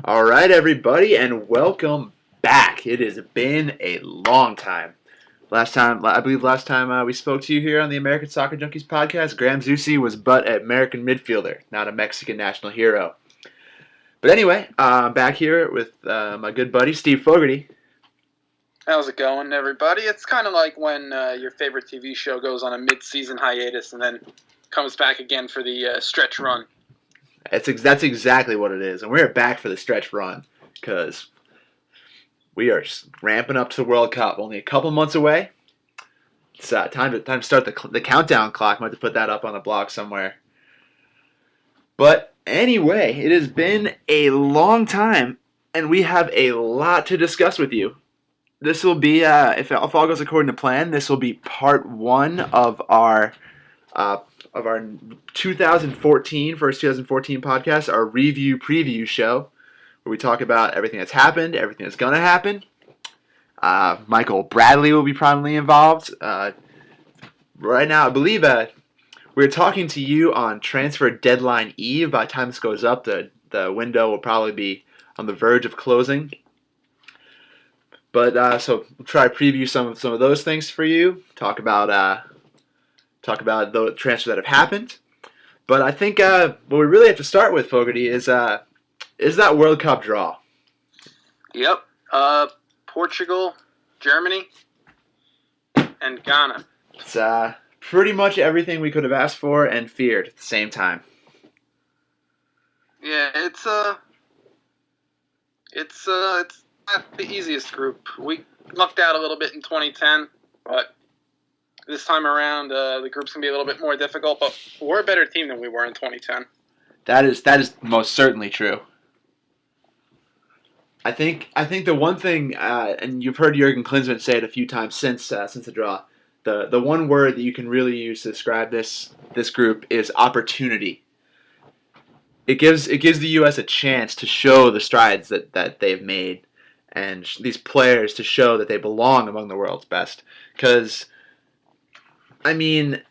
All right, everybody, and welcome back. It has been a long time. I believe last time we spoke to you here on the American Soccer Junkies podcast, Graham Zusi was but an American midfielder, not a Mexican national hero. But anyway, I'm back here with my good buddy, Steve Fogarty. How's it going, everybody? It's kind of like when your favorite TV show goes on a mid-season hiatus and then comes back again for the stretch run. That's exactly what it is, and we're back for the stretch run because we are ramping up to the World Cup. Only a couple months away. It's time to start the countdown clock. I might have to put that up on the blog somewhere. But anyway, it has been a long time, and we have a lot to discuss with you. This will be, if all goes according to plan, this will be part one of our 2014 podcast, our review preview show, where we talk about everything that's happened, everything that's going to happen. Michael Bradley will be prominently involved. Right now, I believe we're talking to you on transfer deadline eve. By the time this goes up, the window will probably be on the verge of closing. But so we'll try to preview some of those things for you. Talk about the transfers that have happened. But I think what we really have to start with, Fogarty, is that World Cup draw. Yep. Portugal, Germany, and Ghana. It's pretty much everything we could have asked for and feared at the same time. Yeah, it's not the easiest group. We lucked out a little bit in 2010, but this time around, the group's going to be a little bit more difficult, but we're a better team than we were in 2010. That is most certainly true. I think the one thing, and you've heard Jurgen Klinsmann say it a few times since the draw, the one word that you can really use to describe this group is opportunity. It gives the U.S. a chance to show the strides that they've made, and these players to show that they belong among the world's best. Because, I mean,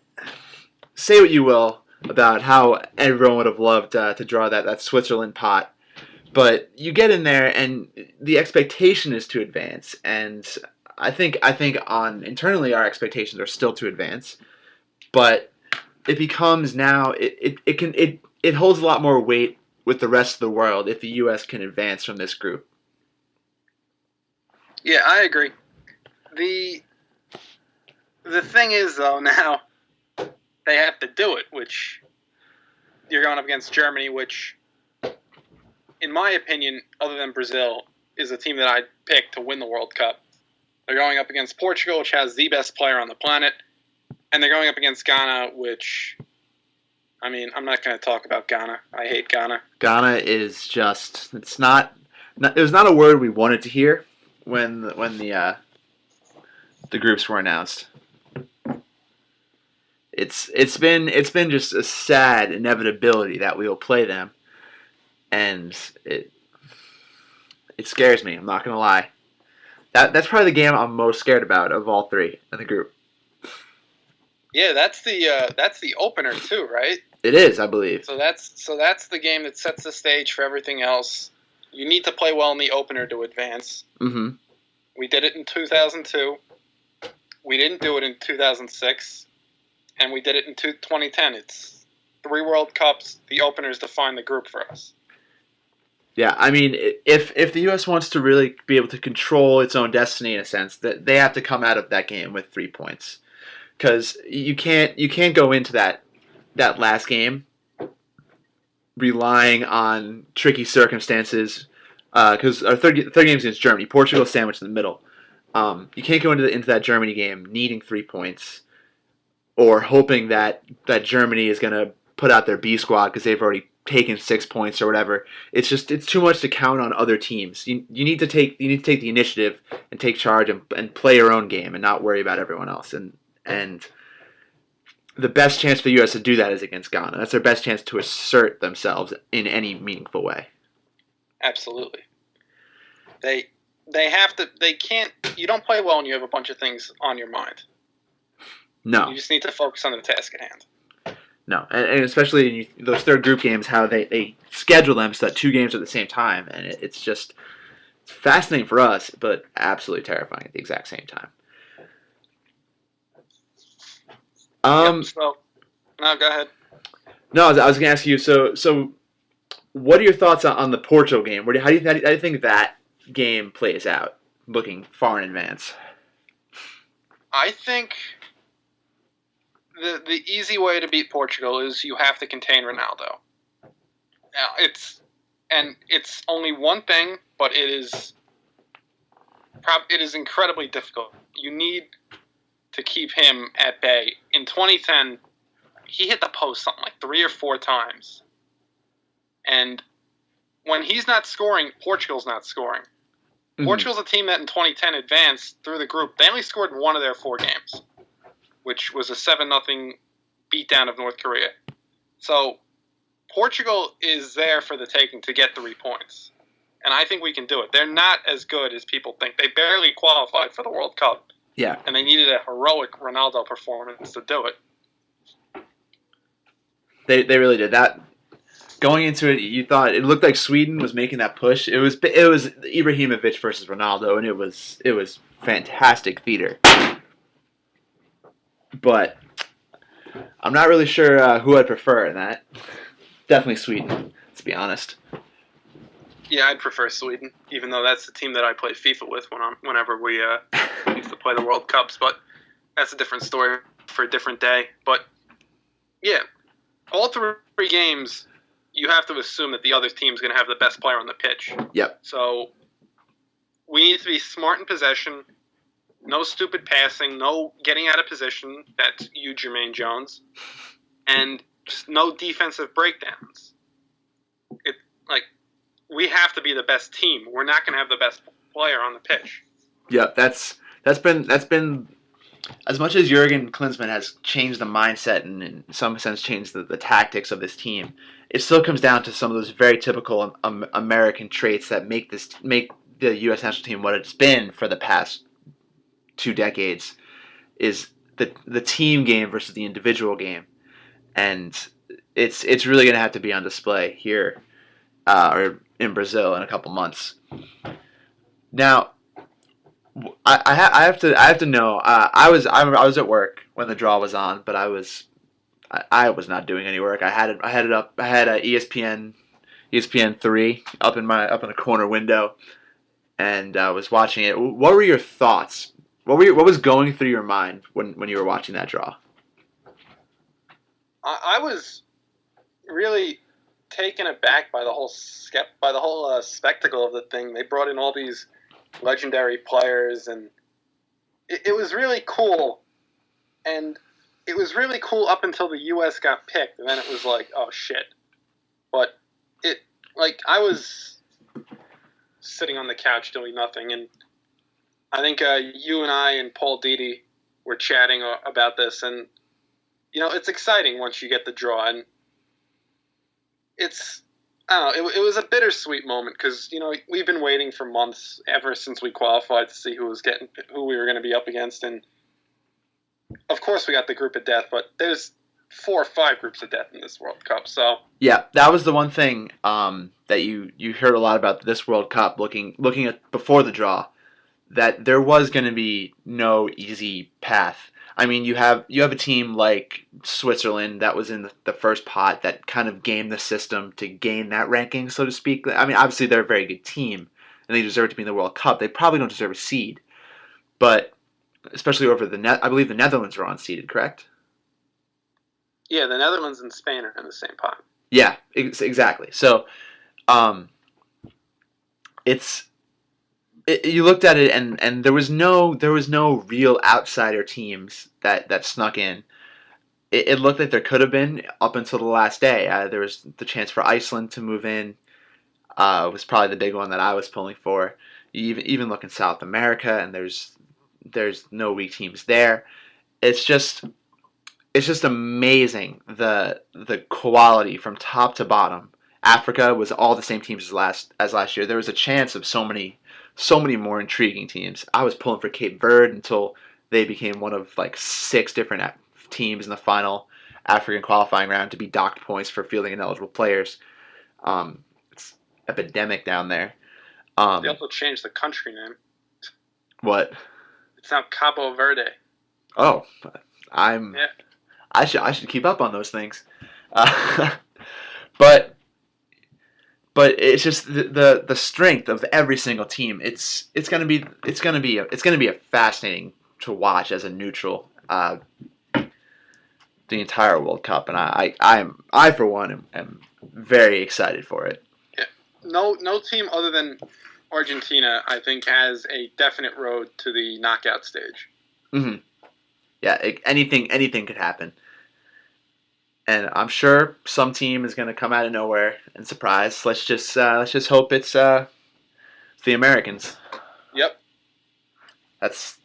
say what you will about how everyone would have loved to draw that Switzerland pot, but you get in there and the expectation is to advance, and I think internally our expectations are still to advance, but it becomes now it holds a lot more weight with the rest of the world if the U.S. can advance from this group. Yeah, I agree. The thing is, though, now they have to do it, which you're going up against Germany, which, in my opinion, other than Brazil, is a team that I'd pick to win the World Cup. They're going up against Portugal, which has the best player on the planet, and they're going up against Ghana, which, I mean, I'm not going to talk about Ghana. I hate Ghana. Ghana is just, it was not a word we wanted to hear when the groups were announced. It's been just a sad inevitability that we will play them, and it scares me. I'm not gonna lie. That's probably the game I'm most scared about of all three in the group. Yeah, that's the opener too, right? It is, I believe. So that's the game that sets the stage for everything else. You need to play well in the opener to advance. Mm-hmm. We did it in 2002. We didn't do it in 2006. And we did it in 2010. It's 3 World Cups. The openers define the group for us. Yeah, I mean, if the U.S. wants to really be able to control its own destiny in a sense, that they have to come out of that game with 3 points, because you can't go into that last game relying on tricky circumstances. Because our third game is against Germany. Portugal sandwiched in the middle. You can't go into that Germany game needing 3 points, or hoping that Germany is going to put out their B squad because they've already taken 6 points or whatever. It's too much to count on other teams. You need to take the initiative and take charge and play your own game and not worry about everyone else. And the best chance for the U.S. to do that is against Ghana. That's their best chance to assert themselves in any meaningful way. Absolutely. They have to. They can't. You don't play well when you have a bunch of things on your mind. No. You just need to focus on the task at hand. No, and especially in those third group games, how they schedule them so that 2 games are at the same time, and it's just it's fascinating for us, but absolutely terrifying at the exact same time. Yep. So, no, go ahead. No, I was going to ask you. So, what are your thoughts on the Portugal game? How do you think that game plays out, looking far in advance? I think the easy way to beat Portugal is you have to contain Ronaldo. Now it's only one thing, but it is incredibly difficult. You need to keep him at bay. In 2010, he hit the post something like 3 or 4 times. And when he's not scoring, Portugal's not scoring. Mm-hmm. Portugal's a team that in 2010 advanced through the group. They only scored one of their 4 games, which was a 7-0 beatdown of North Korea. So Portugal is there for the taking to get 3 points. And I think we can do it. They're not as good as people think. They barely qualified for the World Cup. Yeah. And they needed a heroic Ronaldo performance to do it. They really did that. Going into it, you thought it looked like Sweden was making that push. It was Ibrahimovic versus Ronaldo, and it was fantastic theater. But I'm not really sure who I'd prefer in that. Definitely Sweden, to be honest. Yeah, I'd prefer Sweden, even though that's the team that I play FIFA with whenever we used to play the World Cups. But that's a different story for a different day. But yeah, all 3 games, you have to assume that the other team's going to have the best player on the pitch. Yep. So we need to be smart in possession. No stupid passing. No getting out of position. That's you, Jermaine Jones. And just no defensive breakdowns. We have to be the best team. We're not going to have the best player on the pitch. Yep, that's been as much as Jurgen Klinsmann has changed the mindset and in some sense changed the tactics of this team. It still comes down to some of those very typical American traits that make the U.S. national team what it's been for the past 2 decades. Is the team game versus the individual game, and it's really going to have to be on display here or in Brazil in a couple months. Now, I have to know. I was at work when the draw was on, but I was not doing any work. I had a ESPN 3 up in a corner window, and I was watching it. What were your thoughts? What was going through your mind when you were watching that draw? I was really taken aback by the whole spectacle of the thing. They brought in all these legendary players, and it was really cool. And it was really cool up until the U.S. got picked, and then it was like, oh shit. But I was sitting on the couch doing nothing, and I think you and I and Paul Didi were chatting about this, and it's exciting once you get the draw, and I don't know, it was a bittersweet moment because we've been waiting for months ever since we qualified to see who we were going to be up against, and of course we got the group of death, but there's 4 or 5 groups of death in this World Cup. So yeah, that was the one thing that you heard a lot about this World Cup, looking at before the draw, that there was going to be no easy path. I mean, you have a team like Switzerland that was in the first pot that kind of gamed the system to gain that ranking, so to speak. I mean, obviously they're a very good team and they deserve to be in the World Cup. They probably don't deserve a seed, but especially over I believe the Netherlands are unseeded, correct? Yeah, the Netherlands and Spain are in the same pot. Yeah, exactly. So, you looked at it, and there was no real outsider teams that snuck in. It looked like there could have been up until the last day. There was the chance for Iceland to move in. Was probably the big one that I was pulling for. You even look in South America, and there's no weak teams there. It's just amazing the quality from top to bottom. Africa was all the same teams as last year. There was a chance of so many more intriguing teams. I was pulling for Cape Verde until they became one of like 6 different teams in the final. African qualifying round to be docked points for fielding ineligible players. It's epidemic down there. They also changed the country name. What? It's now Cabo Verde. Oh, Yeah. I should keep up on those things. But it's just the strength of every single team. It's gonna be a fascinating to watch as a neutral. The entire World Cup, and I for one am very excited for it. Yeah. No team other than Argentina, I think, has a definite road to the knockout stage. Mm-hmm. Yeah, anything could happen, and I'm sure some team is going to come out of nowhere and surprise. Let's just hope it's the Americans. Yep. That's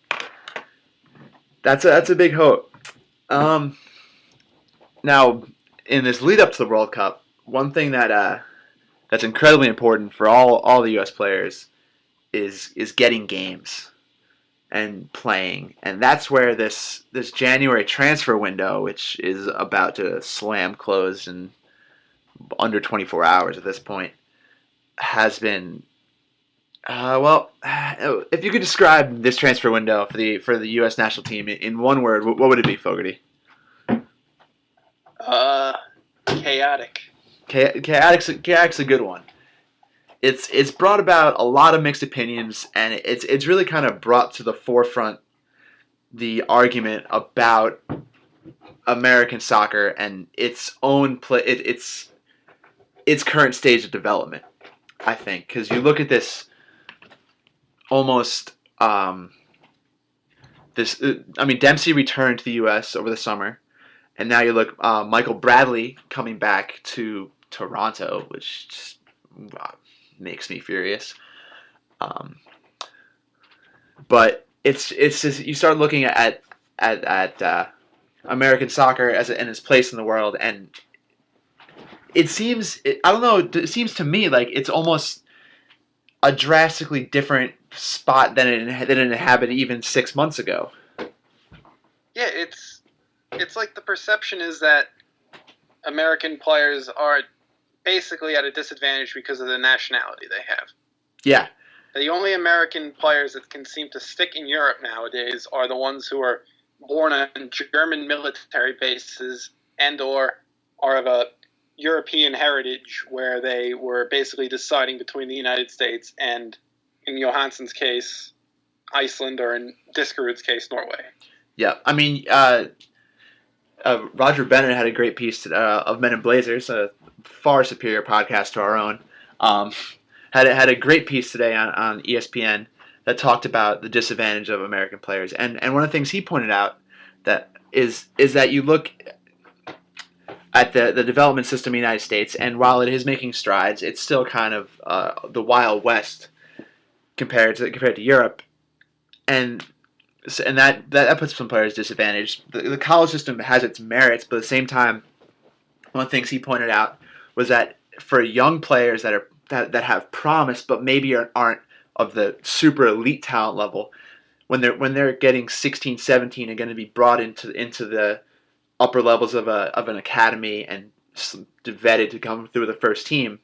a big hope. Now, in this lead up to the World Cup, one thing that's incredibly important for all the U.S. players is getting games and playing, and that's where this January transfer window, which is about to slam close in under 24 hours at this point, has been. If you could describe this transfer window for the U.S. national team in one word, what would it be, Fogarty? Chaotic. Chaotic's a good one. It's brought about a lot of mixed opinions, and it's really kind of brought to the forefront the argument about American soccer and its own its current stage of development. I think because you look at this almost Dempsey returned to the U.S. over the summer. And now you look, Michael Bradley coming back to Toronto, which just makes me furious. But it's just you start looking at American soccer in its place in the world, and it seems it seems to me like it's almost a drastically different spot than it inhabited even 6 months ago. Yeah, it's like the perception is that American players are basically at a disadvantage because of the nationality they have. Yeah. The only American players that can seem to stick in Europe nowadays are the ones who are born on German military bases and or are of a European heritage where they were basically deciding between the United States and, in Johansson's case, Iceland, or in Diskerud's case, Norway. Yeah, I mean, Roger Bennett had a great piece of Men in Blazers, a far superior podcast to our own. Had a great piece today on ESPN that talked about the disadvantage of American players, and one of the things he pointed out that is that you look at the development system in the United States, and while it is making strides, it's still kind of the Wild West compared to Europe, and that puts some players disadvantaged. The college system has its merits, but at the same time, one of the things he pointed out was that for young players that have promise, but maybe aren't of the super elite talent level, when they're getting 16, 17 and going to be brought into the upper levels of an academy and vetted to come through the first team,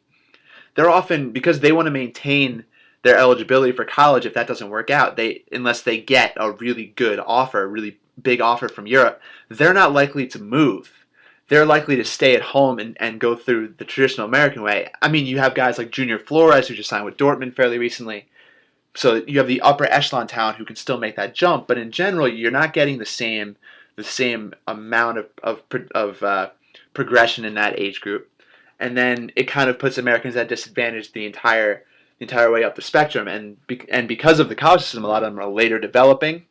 they're often, because they want to maintain their eligibility for college, if that doesn't work out, unless they get a really good offer, a really big offer from Europe, they're not likely to move. They're likely to stay at home and go through the traditional American way. I mean, you have guys like Junior Flores, who just signed with Dortmund fairly recently. So you have the upper echelon talent who can still make that jump, but in general, you're not getting the same amount of progression in that age group. And then it kind of puts Americans at disadvantage the entire way up the spectrum, and because of the college system, a lot of them are later developing,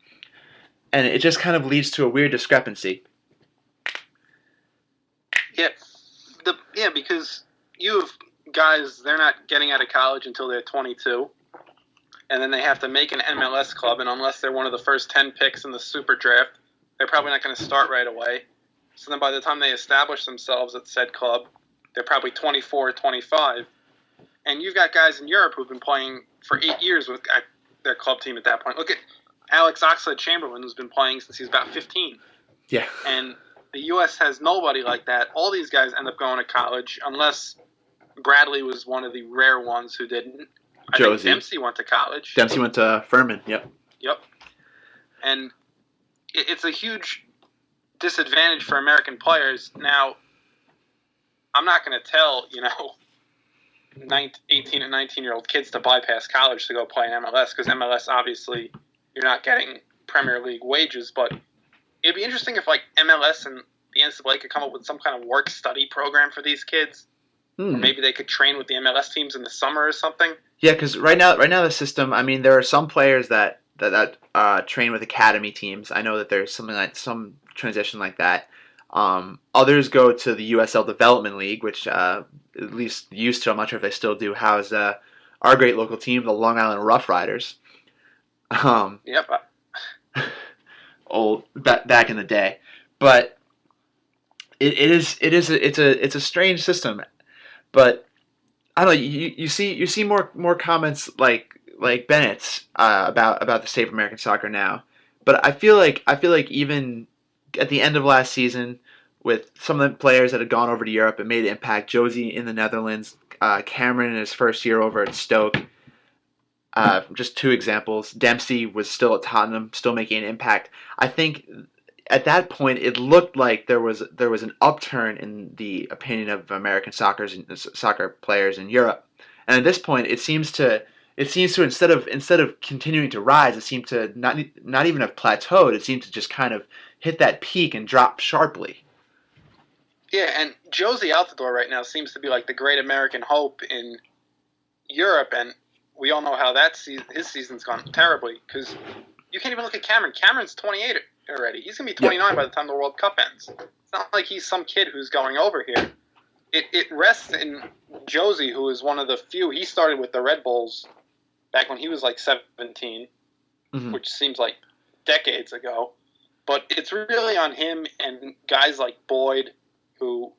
and it just kind of leads to a weird discrepancy. Yeah, because you have guys, they're not getting out of college until they're 22, and then they have to make an MLS club, and unless they're one of the first 10 picks in the super draft, they're probably not going to start right away. So then by the time they establish themselves at said club, they're probably 24 or 25. And you've got guys in Europe who've been playing for 8 years with their club team at that point. Look at Alex Oxlade-Chamberlain, who's been playing since he was about 15. Yeah. And the U.S. has nobody like that. All these guys end up going to college, unless Bradley was one of the rare ones who didn't. I think Dempsey went to college. Dempsey went to Furman, yep. Yep. And it's a huge disadvantage for American players. Now, I'm not going to tell, 18 and 19-year-old kids to bypass college to go play in MLS, because MLS, obviously, you're not getting Premier League wages, but it'd be interesting if, MLS and the NCAA could come up with some kind of work-study program for these kids. Or maybe they could train with the MLS teams in the summer or something. Yeah, because right now the system, there are some players that train with academy teams. I know that there's some transition like that. Others go to the USL Development League, which at least used to, I'm not sure if they still do, house our great local team, the Long Island Rough Riders. Yep. Old back in the day, but it's a strange system. But I don't know. You see more comments like Bennett's about the state of American soccer now. But I feel like even at the end of last season, with some of the players that had gone over to Europe and made an impact, Josie in the Netherlands, Cameron in his first year over at Stoke. Just two examples. Dempsey was still at Tottenham, still making an impact. I think at that point it looked like there was an upturn in the opinion of American soccer players in Europe. And at this point, it seems to instead of continuing to rise, it seemed to not even have plateaued. It seemed to just kind of hit that peak and drop sharply. Yeah, and Josie Altidore right now seems to be like the great American hope in Europe, and we all know how his season's gone terribly, because you can't even look at Cameron. Cameron's 28 already. He's going to be 29 by the time the World Cup ends. It's not like he's some kid who's going over here. It rests in Josie, who is one of the few. He started with the Red Bulls back when he was like 17, which seems like decades ago. But it's really on him and guys like Boyd, who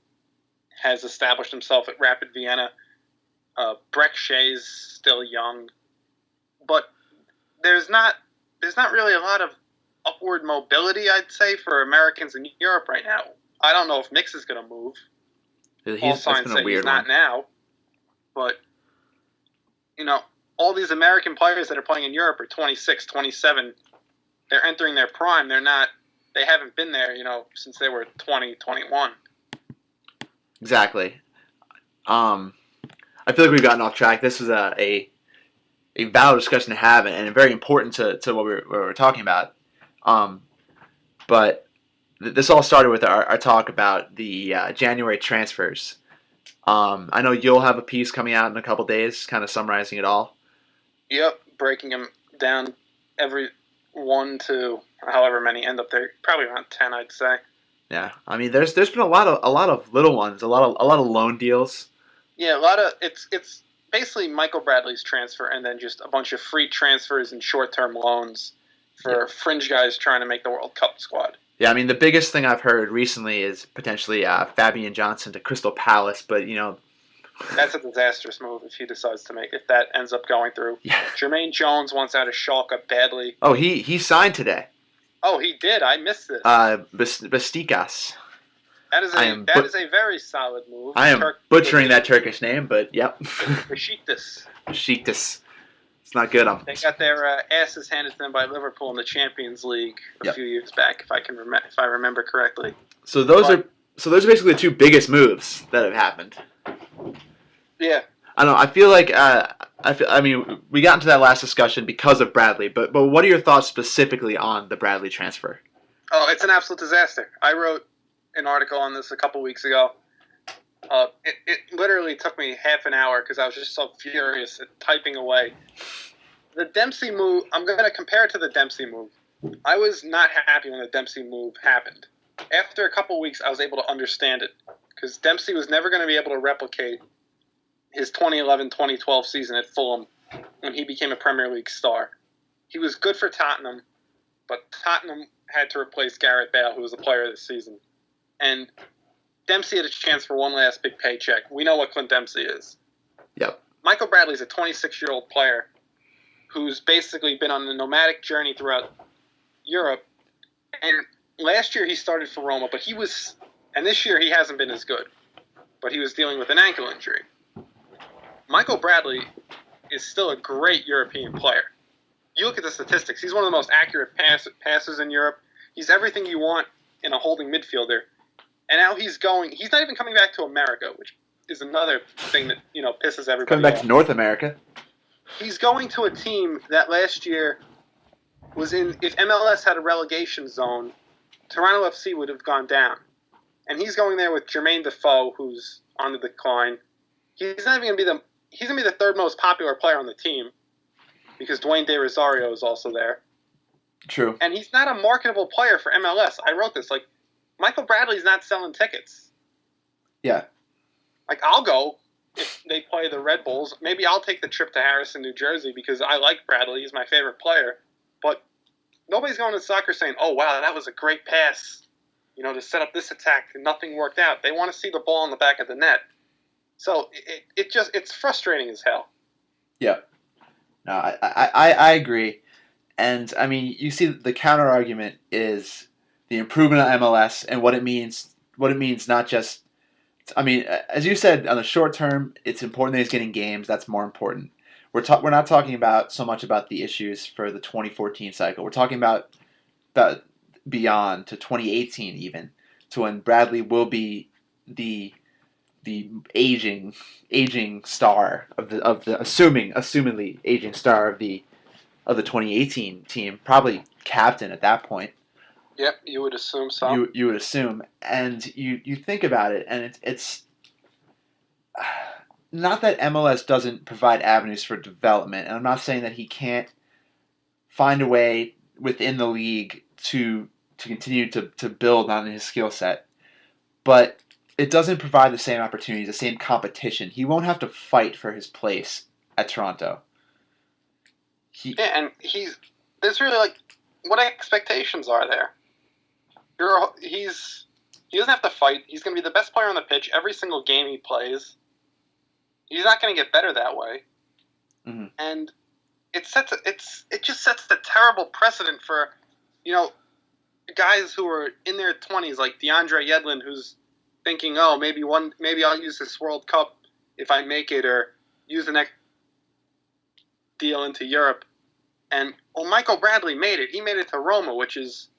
has established himself at Rapid Vienna. Breck Shea's still young, but there's not really a lot of upward mobility, I'd say, for Americans in Europe right now. I don't know if Mix is going to move. All signs say he's not now, but all these American players that are playing in Europe are 26, 27. They're entering their prime. They haven't been there, since they were 20, 21. Exactly. I feel like we've gotten off track. This is a valid discussion to have and very important to what we're talking about. But this all started with our talk about the January transfers. I know you'll have a piece coming out in a couple days, kind of summarizing it all. Yep, breaking them down every one to however many end up there, probably around 10, I'd say. Yeah, there's been a lot of little ones, a lot of loan deals. Yeah, a lot of it's basically Michael Bradley's transfer, and then just a bunch of free transfers and short-term loans for fringe guys trying to make the World Cup squad. Yeah, the biggest thing I've heard recently is potentially Fabian Johnson to Crystal Palace, but that's a disastrous move if he decides to if that ends up going through. Yeah. Jermaine Jones wants out of Schalke badly. Oh, he signed today. Oh, he did. I missed this. Bastikas. That is a very solid move. I am butchering that Turkish name, but yep. Besiktas. Besiktas. It's not good. They got their asses handed to them by Liverpool in the Champions League a few years back, if I remember correctly. So those are basically the two biggest moves that have happened. Yeah. I don't know. I feel like we got into that last discussion because of Bradley, but what are your thoughts specifically on the Bradley transfer? Oh, it's an absolute disaster. I wrote an article on this a couple weeks ago. It literally took me half an hour because I was just so furious at typing away. The Dempsey move, I'm going to compare it to the Dempsey move. I was not happy when the Dempsey move happened. After a couple weeks, I was able to understand it because Dempsey was never going to be able to replicate his 2011-2012 season at Fulham when he became a Premier League star. He was good for Tottenham, but Tottenham had to replace Gareth Bale, who was the player of the season. And Dempsey had a chance for one last big paycheck. We know what Clint Dempsey is. Yep. Michael Bradley's a 26-year-old player who's basically been on a nomadic journey throughout Europe. And, last year he started for Roma, but and this year he hasn't been as good. But he was dealing with an ankle injury. Michael Bradley is still a great European player. You look at the statistics; he's one of the most accurate passers in Europe. He's everything you want in a holding midfielder. And now he's not even coming back to America, which is another thing that, pisses everybody off. Coming back to North America. He's going to a team that last year was if MLS had a relegation zone, Toronto FC would have gone down. And he's going there with Jermaine Defoe, who's on the decline. He's not even going to be the third most popular player on the team because Dwayne De Rosario is also there. True. And he's not a marketable player for MLS. I wrote this. Michael Bradley's not selling tickets. Yeah. I'll go if they play the Red Bulls. Maybe I'll take the trip to Harrison, New Jersey, because I like Bradley. He's my favorite player. But nobody's going to soccer saying, oh, wow, that was a great pass, to set up this attack, and nothing worked out. They want to see the ball in the back of the net. So it's frustrating as hell. Yeah. No, I agree. And, I mean, you see the counter-argument is the improvement of MLS and what it means not just... I mean, as you said, on the short term, it's important that he's getting games. That's more important. We're not talking about so much about the issues for the 2014 cycle. We're talking about beyond to 2018 even, to when Bradley will be the aging star of the assumingly aging star of the 2018 team, probably captain at that point. Yep, you would assume so. You would assume, and you think about it, and it's not that MLS doesn't provide avenues for development, and I'm not saying that he can't find a way within the league to continue to build on his skill set, but it doesn't provide the same opportunities, the same competition. He won't have to fight for his place at Toronto. There's really what expectations are there? He doesn't have to fight. He's going to be the best player on the pitch every single game he plays. He's not going to get better that way. Mm-hmm. And it just sets the terrible precedent for, guys who are in their 20s like DeAndre Yedlin, who's thinking, oh, maybe I'll use this World Cup if I make it, or use the next deal into Europe. And Michael Bradley made it. He made it to Roma, which is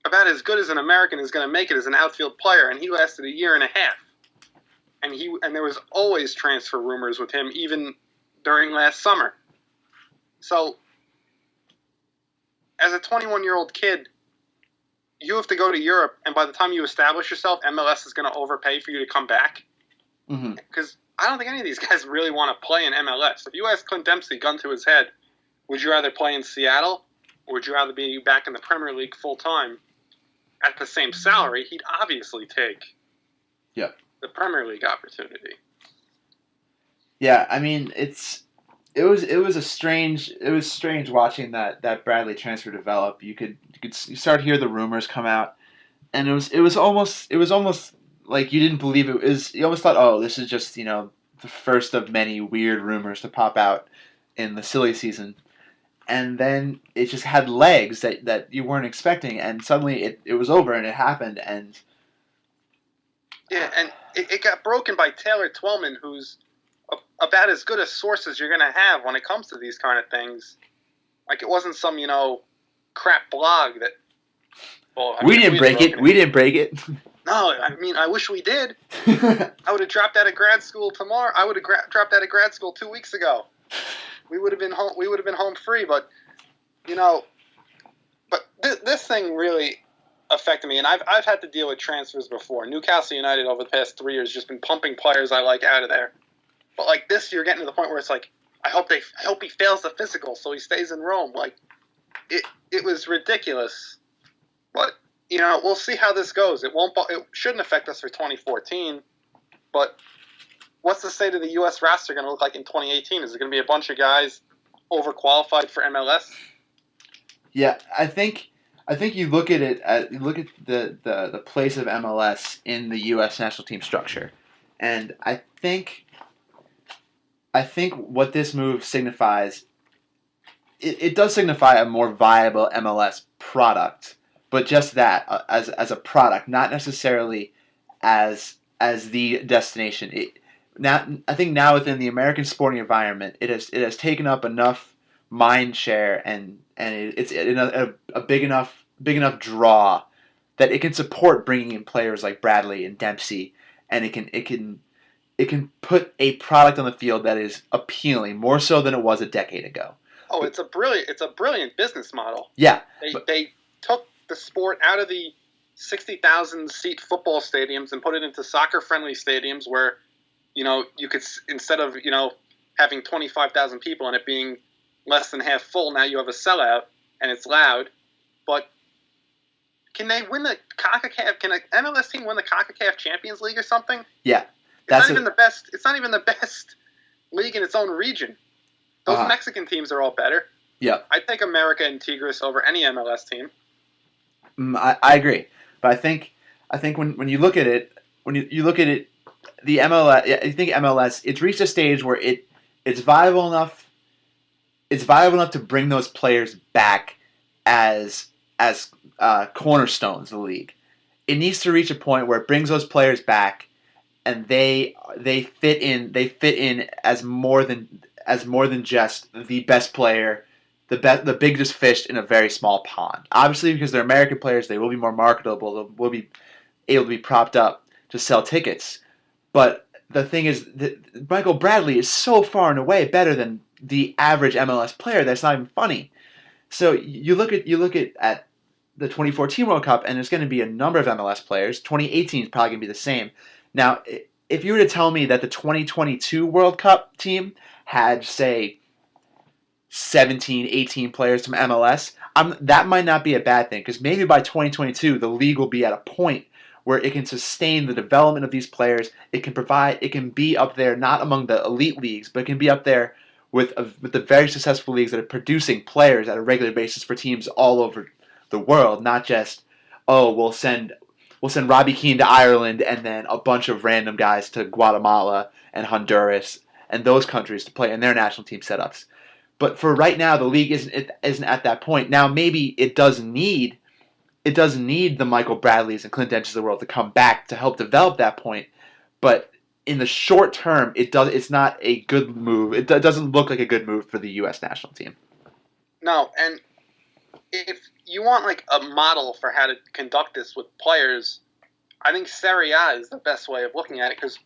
about as good as an American is going to make it as an outfield player, and he lasted a year and a half. And there was always transfer rumors with him, even during last summer. So, as a 21-year-old kid, you have to go to Europe, and by the time you establish yourself, MLS is going to overpay for you to come back. Because I don't think any of these guys really want to play in MLS. If you ask Clint Dempsey, gun to his head, would you rather play in Seattle, or would you rather be back in the Premier League full-time at the same salary? He'd obviously take the Premier League opportunity. Yeah, I mean, it was strange watching that Bradley transfer develop. You start to hear the rumors come out, and it was almost like you didn't believe it was. You almost thought, oh, this is just the first of many weird rumors to pop out in the silly season. And then it just had legs that you weren't expecting, and suddenly it was over, and it happened, and... Yeah, and it got broken by Taylor Twellman, who's about as good a source as you're going to have when it comes to these kind of things. It wasn't some, crap blog that... Well, we didn't break it. We didn't break it. No, I wish we did. I would have dropped out of grad school tomorrow. I would have dropped out of grad school 2 weeks ago. We would have been home. We would have been home free, but this thing really affected me, and I've had to deal with transfers before. Newcastle United over the past 3 years just been pumping players I like out of there, but this year getting to the point where it's I hope he fails the physical so he stays in Rome. It was ridiculous, but we'll see how this goes. It shouldn't affect us for 2014, but. What's the state of the U.S. roster going to look like in 2018? Is it going to be a bunch of guys overqualified for MLS? Yeah, I think you look at it. You look at the place of MLS in the U.S. national team structure, and I think what this move signifies, it does signify a more viable MLS product, but just that as a product, not necessarily as the destination. I think now within the American sporting environment, it has taken up enough mind share and it's in a big enough draw that it can support bringing in players like Bradley and Dempsey, and it can put a product on the field that is appealing more so than it was a decade ago. Oh, it's a brilliant business model. Yeah, They took the sport out of the 60,000 seat football stadiums and put it into soccer friendly stadiums where, you could, instead of, having 25,000 people and it being less than half full, now you have a sellout and it's loud. But can they win the CONCACAF? Can an MLS team win the CONCACAF Champions League or something? yeah. It's not even the best. It's not even the best league in its own region. Those Mexican teams are all better. Yeah. I'd take America and Tigres over any MLS team. I agree, but I think when you look at it, the MLS, I think MLS, it's reached a stage where it's viable enough. It's viable enough to bring those players back as cornerstones of the league. It needs to reach a point where it brings those players back, and they fit in as more than just the best player, the biggest fish in a very small pond. Obviously, because they're American players, they will be more marketable. They will be able to be propped up to sell tickets. But the thing is, that Michael Bradley is so far and away better than the average MLS player that's not even funny. So you look at the 2014 World Cup, and there's going to be a number of MLS players. 2018 is probably going to be the same. Now, if you were to tell me that the 2022 World Cup team had, say, 17, 18 players from MLS, that might not be a bad thing, because maybe by 2022 the league will be at a point where it can sustain the development of these players. It can be up there, not among the elite leagues, but it can be up there with the very successful leagues that are producing players at a regular basis for teams all over the world, not just, we'll send Robbie Keane to Ireland and then a bunch of random guys to Guatemala and Honduras and those countries to play in their national team setups. But for right now, the league isn't at that point. Now, maybe it does need the Michael Bradleys and Clint Dempseys of the world to come back to help develop that point. But in the short term, it's not a good move. It doesn't look like a good move for the U.S. national team. No, and if you want like a model for how to conduct this with players, I think Serie A is the best way of looking at it, because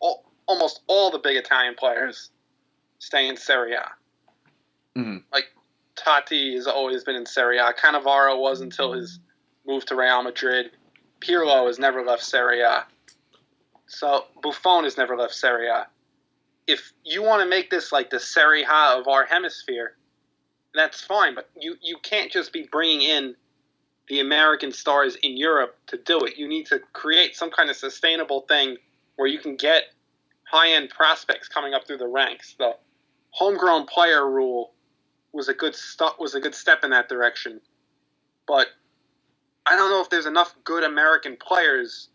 almost all the big Italian players stay in Serie A. Mm-hmm. Like Totti has always been in Serie A. Cannavaro was until his move to Real Madrid. Pirlo has never left Serie A. So Buffon has never left Serie A. If you want to make this like the Serie A of our hemisphere, that's fine, but you can't just be bringing in the American stars in Europe to do it. You need to create some kind of sustainable thing where you can get high-end prospects coming up through the ranks. The homegrown player rule was a good step in that direction, but I don't know if there's enough good American players.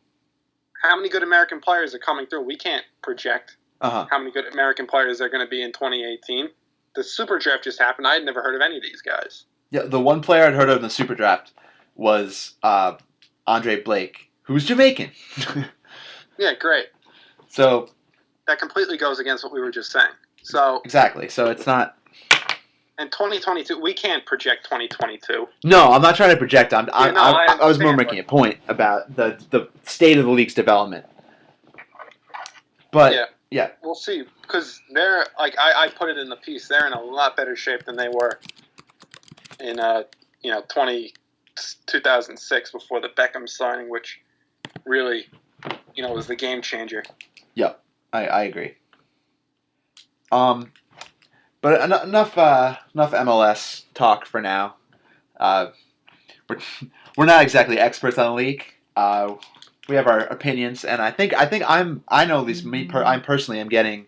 How many good American players are coming through? We can't project how many good American players are going to be in 2018. The Super Draft just happened. I had never heard of any of these guys. Yeah, the one player I'd heard of in the Super Draft was Andre Blake, who's Jamaican. Yeah, great. So that completely goes against what we were just saying. So exactly. So it's not. And 2022, we can't project 2022. No, I'm not trying to project. I was more making a but point about the state of the league's development. But yeah. We'll see, because they're like I put it in the piece. They're in a lot better shape than they were in 2006 before the Beckham signing, which really was the game changer. Yeah, I agree. But enough MLS talk for now. We're not exactly experts on the league. We have our opinions, and I know at least me. I personally am getting.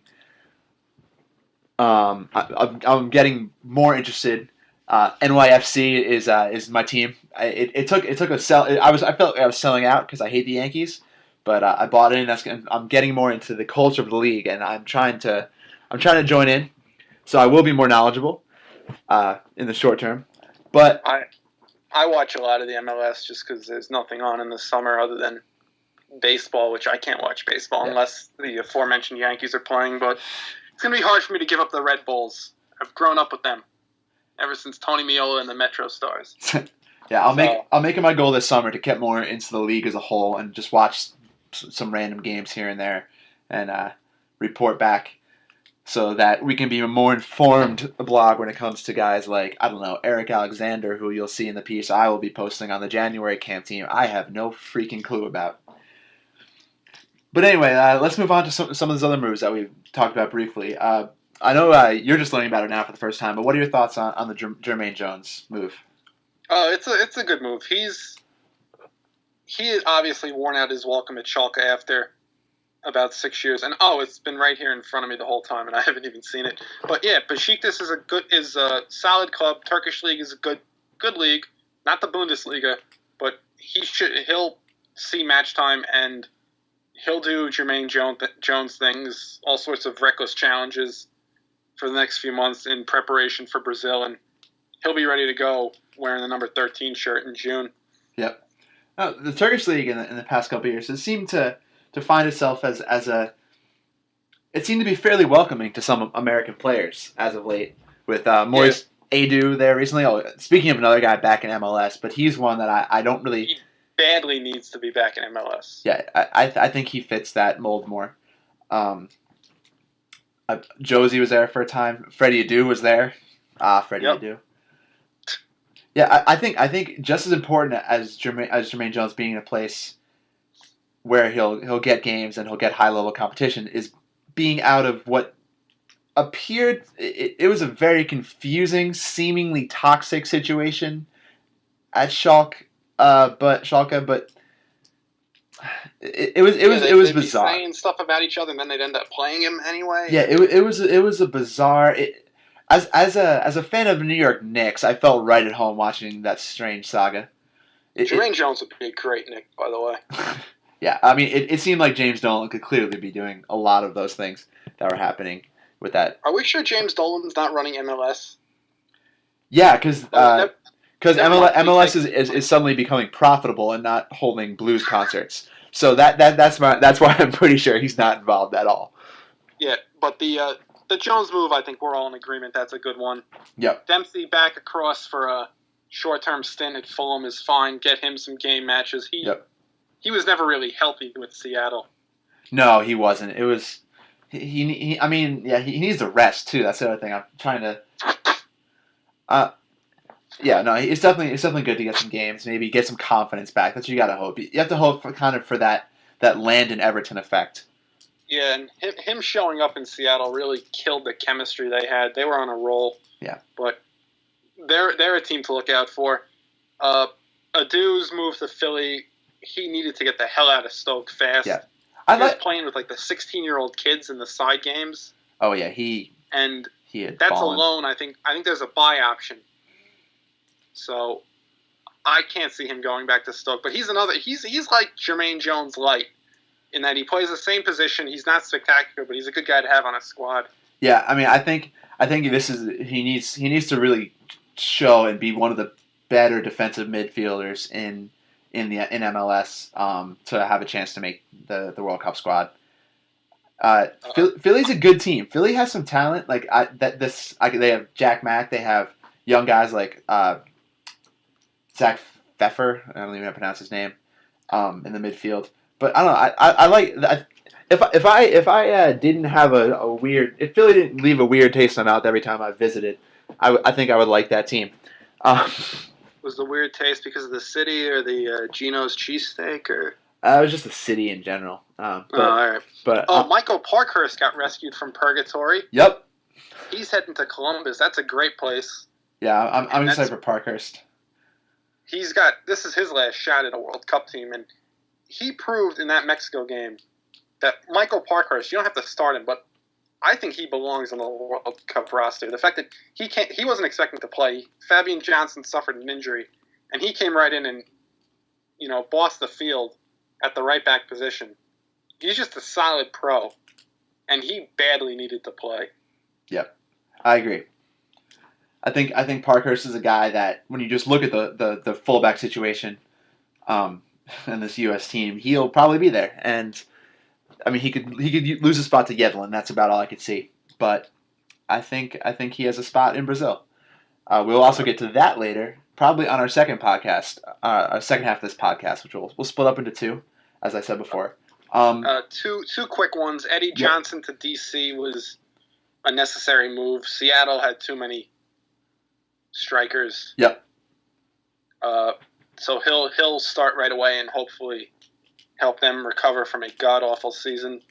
I'm getting more interested. NYFC is my team. It took a sell. I felt like I was selling out because I hate the Yankees, but I bought in. I'm getting more into the culture of the league, and I'm trying to join in. So I will be more knowledgeable in the short term, but I watch a lot of the MLS just because there's nothing on in the summer other than baseball, which I can't watch baseball unless the aforementioned Yankees are playing. But it's going to be hard for me to give up the Red Bulls. I've grown up with them ever since Tony Meola and the Metro Stars. Yeah, I'll make it my goal this summer to get more into the league as a whole and just watch some random games here and there and report back so that we can be a more informed blog when it comes to guys like, I don't know, Eric Alexander, who you'll see in the piece I will be posting on the January camp team. I have no freaking clue about. But anyway, let's move on to some of those other moves that we've talked about briefly. I know you're just learning about it now for the first time, but what are your thoughts on the Jermaine Jones move? Oh, it's a good move. He had obviously worn out his welcome at Schalke after about 6 years, and it's been right here in front of me the whole time, and I haven't even seen it. But yeah, Besiktas is a solid club. Turkish league is a good league, not the Bundesliga, but he'll see match time and he'll do Jermaine Jones things, all sorts of reckless challenges for the next few months in preparation for Brazil, and he'll be ready to go wearing the number 13 shirt in June. Yep. The Turkish league in the past couple of years has seemed to find itself as it seemed to be fairly welcoming to some American players as of late, with Maurice Adu there recently. Speaking of another guy back in MLS, but he's one that I don't really... He badly needs to be back in MLS. Yeah, I think he fits that mold more. Josie was there for a time. Freddie Adu was there. Freddie Adu. Yeah, I think just as important as Jermaine Jones being in a place where he'll get games and he'll get high level competition is being out of what appeared it was a very confusing, seemingly toxic situation at Schalke, but it was bizarre. Saying stuff about each other, and then they'd end up playing him anyway. Yeah, it was a bizarre. As a fan of the New York Knicks, I felt right at home watching that strange saga. Jermaine Jones would be a great Knick, by the way. Yeah, I mean, it seemed like James Dolan could clearly be doing a lot of those things that were happening with that. Are we sure James Dolan's not running MLS? Yeah, because MLS is suddenly becoming profitable and not holding blues concerts. So that's why I'm pretty sure he's not involved at all. Yeah, but the Jones move, I think we're all in agreement that's a good one. Yep. Dempsey back across for a short-term stint at Fulham is fine. Get him some game matches. He was never really healthy with Seattle. No, he wasn't. It was he needs a rest too. That's the other thing. I'm trying to. It's definitely good to get some games. Maybe get some confidence back. That's what you got to hope. You have to hope for that Landon Everton effect. Yeah, and him showing up in Seattle really killed the chemistry they had. They were on a roll. Yeah, but they're a team to look out for. Adu's move to Philly. He needed to get the hell out of Stoke fast. Yeah. He was playing with like the 16-year-old kids in the side games. Oh yeah, that's alone. I think there's a buy option. So I can't see him going back to Stoke. But he's like Jermaine Jones light in that he plays the same position. He's not spectacular, but he's a good guy to have on a squad. Yeah, I mean, I think he needs to really show and be one of the better defensive midfielders in MLS to have a chance to make the World Cup squad. Philly's a good team. Philly has some talent. Like they have Jack Mack. They have young guys like Zach Pfeffer. I don't even know how to pronounce his name. In the midfield, but I don't know. I like if I didn't have a weird, if Philly didn't leave a weird taste in my mouth every time I visited, I think I would like that team. Was the weird taste because of the city or the Gino's cheesesteak or? It was just the city in general. All right. But Michael Parkhurst got rescued from purgatory. Yep. He's heading to Columbus. That's a great place. Yeah, I'm excited for Parkhurst. This is his last shot at a World Cup team, and he proved in that Mexico game that Michael Parkhurst, you don't have to start him, but I think he belongs on the World Cup roster. The fact that he wasn't expecting to play. Fabian Johnson suffered an injury, and he came right in and, bossed the field at the right back position. He's just a solid pro, and he badly needed to play. Yep, I agree. I think Parkhurst is a guy that when you just look at the fullback situation, um, in this U.S. team, he'll probably be there. And I mean, he could lose a spot to Yedlin. That's about all I could see. But I think he has a spot in Brazil. We'll also get to that later, probably on our second podcast, our second half of this podcast, which we'll split up into two, as I said before. Two quick ones. Eddie Yep. Johnson to DC was a necessary move. Seattle had too many strikers. Yep. So he'll start right away and hopefully help them recover from a god awful season.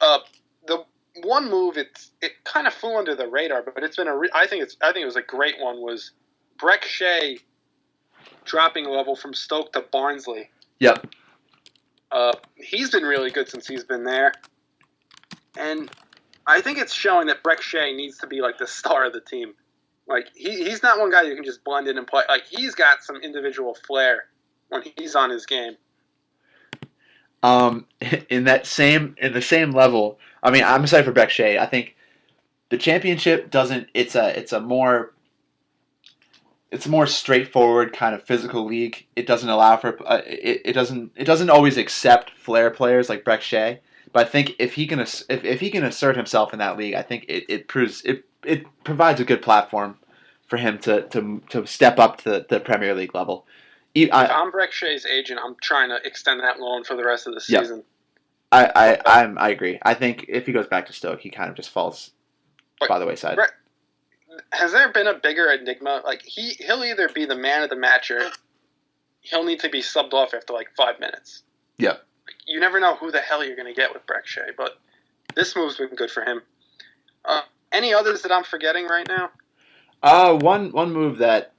The one move it kind of flew under the radar, but it's been I think it was a great one. Was Breck Shea dropping level from Stoke to Barnsley? Yep. He's been really good since he's been there, and I think it's showing that Breck Shea needs to be like the star of the team. Like he's not one guy you can just blend in and play. Like he's got some individual flair when he's on his game. In the same level. I mean, I'm excited for Breck Shea. I think the championship doesn't. It's a more straightforward kind of physical league. It doesn't allow for it doesn't always accept flair players like Breck Shea. But I think if he can assert himself in that league, I think it provides a good platform for him to step up to the Premier League level. If I'm Breck Shea's agent, I'm trying to extend that loan for the rest of the season. I agree. I think if he goes back to Stoke, he kind of just falls by the wayside. Has there been a bigger enigma? Like he'll either be the man of the match or he'll need to be subbed off after like 5 minutes. Yep. You never know who the hell you're going to get with Breck Shea, but this move's been good for him. Any others that I'm forgetting right now? One move that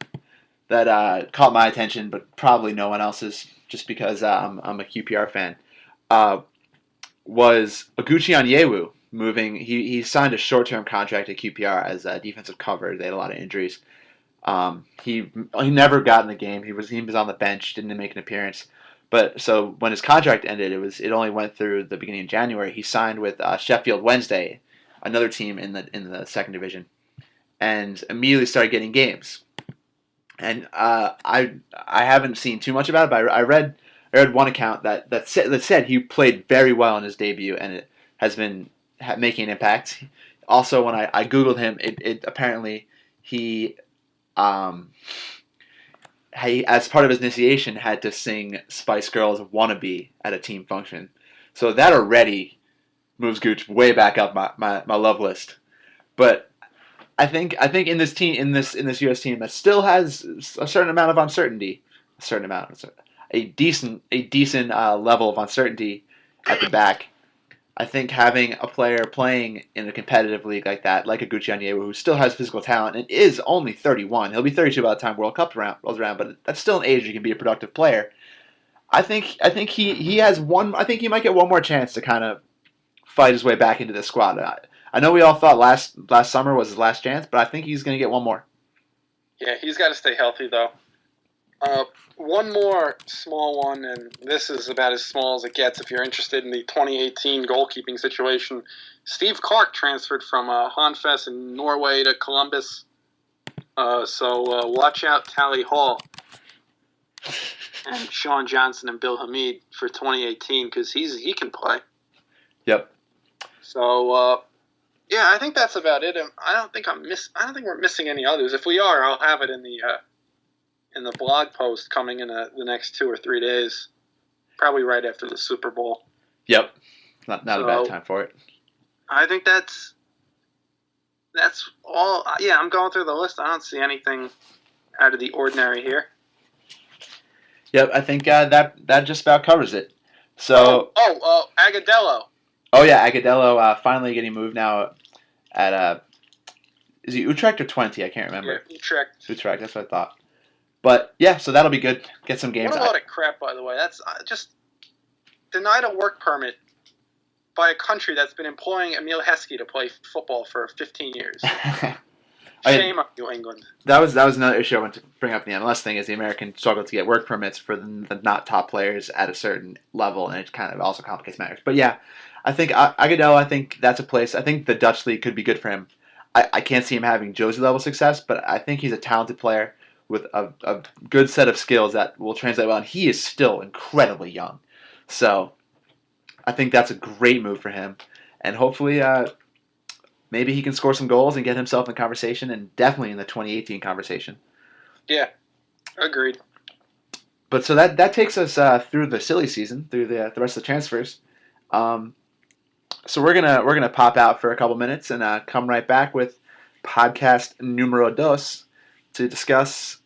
caught my attention, but probably no one else's, just because I'm a QPR fan, was Oguchi Onyewu moving. He signed a short-term contract at QPR as a defensive cover. They had a lot of injuries. He never got in the game. He was on the bench, didn't make an appearance. But so when his contract ended, it only went through the beginning of January. He signed with Sheffield Wednesday, another team in the second division, and immediately started getting games. And I haven't seen too much about it, but I read one account that said he played very well in his debut, and it has been making an impact. Also, when I googled him, it apparently he as part of his initiation had to sing Spice Girls "Wannabe" at a team function. So that already moves Gooch way back up my love list. But I think in this team in this U.S. team that still has a certain amount of uncertainty, a decent level of uncertainty at the back. I think having a player playing in a competitive league like that, like a Oguchi Onyewu, who still has physical talent and is only 31, he'll be 32 by the time World Cup rolls around, but that's still an age you can be a productive player. I think he has one. I think he might get one more chance to kind of fight his way back into the squad. I know we all thought last summer was his last chance, but I think he's going to get one more. Yeah, he's got to stay healthy, though. One more small one, and this is about as small as it gets if you're interested in the 2018 goalkeeping situation. Steve Clark transferred from Hanfest in Norway to Columbus. So watch out, Tally Hall and Sean Johnson and Bill Hamid for 2018 because he can play. Yep. So yeah, I think that's about it. I don't think we're missing any others. If we are, I'll have it in the blog post coming in the next 2 or 3 days, probably right after the Super Bowl. Yep, not a bad time for it. I think that's all. Yeah, I'm going through the list. I don't see anything out of the ordinary here. Yep, I think that just about covers it. So. Agudelo. Oh yeah, Agudelo finally getting moved now at is he Utrecht or Twente? I can't remember. Yeah, Utrecht. Utrecht, that's what I thought. But yeah, so that'll be good. Get some games. What a load of crap, by the way. That's just denied a work permit by a country that's been employing Emil Heskey to play football for 15 years. Shame on you, England. That was another issue I want to bring up. The MLS thing is the Americans struggle to get work permits for the not top players at a certain level, and it kind of also complicates matters. But yeah, I think Agudelo, I think that's a place. I think the Dutch league could be good for him. I can't see him having Josie level success, but I think he's a talented player with a good set of skills that will translate well. And he is still incredibly young, so I think that's a great move for him. And hopefully, maybe he can score some goals and get himself in the conversation, and definitely in the 2018 conversation. Yeah, agreed. But so that takes us through the silly season, through the rest of the transfers. So we're gonna pop out for a couple minutes and come right back with podcast numero dos to discuss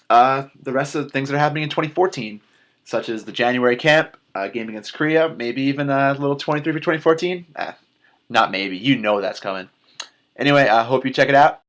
the rest of the things that are happening in 2014, such as the January camp, game against Korea, maybe even a little 23 for 2014. Not maybe, you know that's coming. Anyway, I hope you check it out.